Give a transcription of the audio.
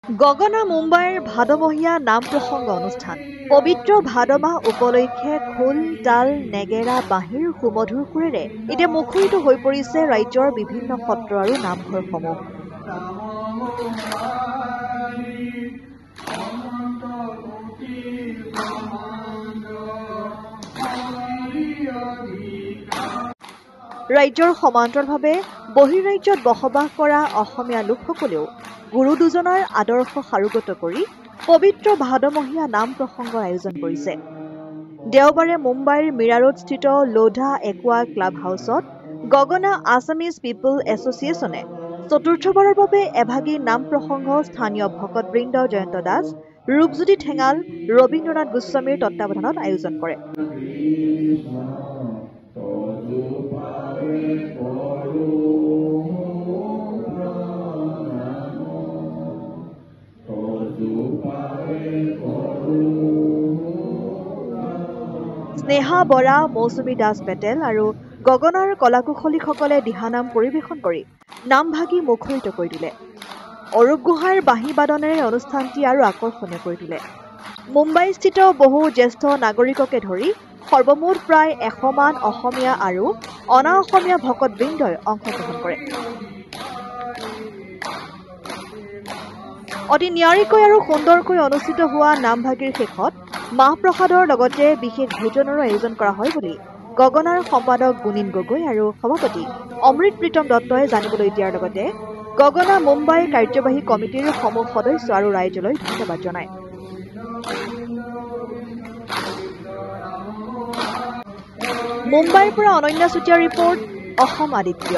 গগনা মুম্বাইৰ ভাদমহীয়া নাম প্ৰসংগ অনুষ্ঠান পবিত্ৰ ভাদমাহ উপলক্ষে খোল তাল নেগেৰা বাঁহীৰ সুমধুৰ সুৰেৰে এতিয়া মুখৰিত হৈ পৰিছে ৰাজ্যৰ বিভিন্ন সত্ৰ আৰু নামঘৰসমূহ। ৰাজ্যৰ সমান্তৰালভাৱে বহিৰাজ্যত বসবাস কৰা অসমীয়া লোকসকলেও গুৰু দুজনাৰ আদৰ্শ সাৰোগত কৰি পবিত্ৰ ভাদমহীয়া নাম প্ৰসংগৰ আয়োজন কৰিছে। দেওবাৰে মুম্বাইৰ মীৰা ৰোড স্থিত লোধা একুৱা ক্লাব হাউচত গগনা আছামিজ পিপল এছ'চিয়েশ্যনে চতুৰ্থবাৰৰ বাবে এভাগী নাম প্ৰসংগ স্থানীয় ভকতবৃন্দ জয়ন্ত দাস, ৰূপজ্যোতি ঠেঙাল, ৰবীন্দ্ৰনাথ গোস্বামীৰ তত্বাৱধানত আয়োজন কৰে। স্নেহা বৰা, মৌচুমী দাস পেটেল আৰু গগনাৰ কলাকুশলীসকলে দিহানাম পৰিৱেশন কৰি নামভাগী মুখৰিত কৰি তোলে। অৰূপ গোহাঁইৰ বাঁহী বাদনেৰে অনুষ্ঠানটি আৰু আকৰ্ষণীয় কৰি তোলে। মুম্বাইস্থিত বহু জ্যেষ্ঠ নাগৰিককে ধৰি সৰ্বমুঠ প্ৰায় 100 মান অসমীয়া আৰু অনা অসমীয়া ভকতবৃন্দই অংশগ্ৰহণ কৰে। অতি নিয়াৰিকৈ আৰু সুন্দৰকৈ অনুষ্ঠিত হোৱা নামভাগীৰ শেষত মাহ প্ৰসাদৰ লগতে বিশেষ ভোজনৰো আয়োজন কৰা হয় বুলি গগনাৰ সম্পাদক গুণীন গগৈ আৰু সভাপতি অমৃত প্ৰীতম দত্তই জানিবলৈ দিয়াৰ লগতে গগনা মুম্বাই কাৰ্যবাহী কমিটিৰ সমূহ সদস্য আৰু ৰাইজলৈ ধন্যবাদ জনায়। মুম্বাইৰ পৰা অনন্যা চুতীয়া ৰিপৰ্ট, অসম আদিত্য।